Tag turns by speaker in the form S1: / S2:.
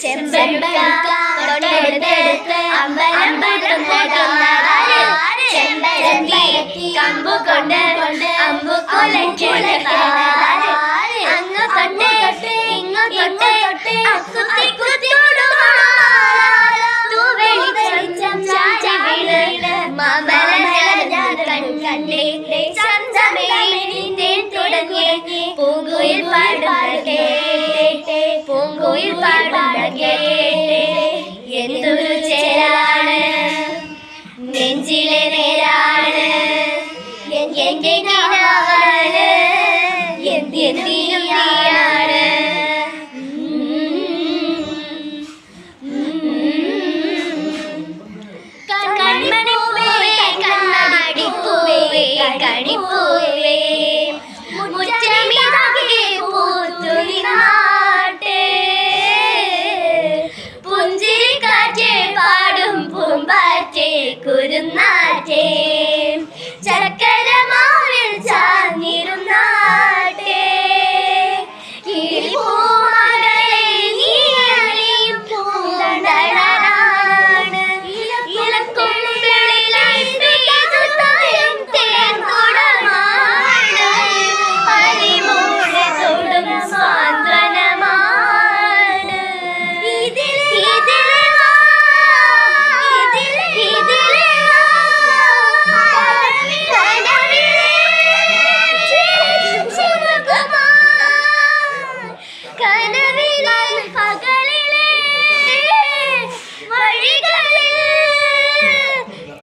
S1: ചെമ്പടുക്ക തൊട്ടെടുത്ത് അമ്പലം പടുന്നതാര് ചെമ്പരത്തി കമ്പു കൊണ്ട് അമ്പുക്കുലയ്ക്കുന്നതാര് അങ്ങ് തൊട്ട് ഇങ്ങു തൊട്ട് കുത്തി കുത്തി തൂവെളി വെളിച്ചം ചാരി വീണ് കണ്ടേ ചന്തമേനി തുടങ്ങി പൂങ്കുയിൽ പാടുന്ന പൂങ്കുയിൽ പാടുന്ന എന്തൊരു ചേരാണ് നെഞ്ചിലെ നേരാണ് എന്റെ നീനാണ് എന്തിനും നീയാണ് കണിപ്പൂവേ മുറ്റമിതാകെ പൂത്തുനിന്നാട്ടെ പുഞ്ചിരിക്കാറ്റ് പാടും പൂമ്പാറ്റേ കുരുന്നാറ്റേ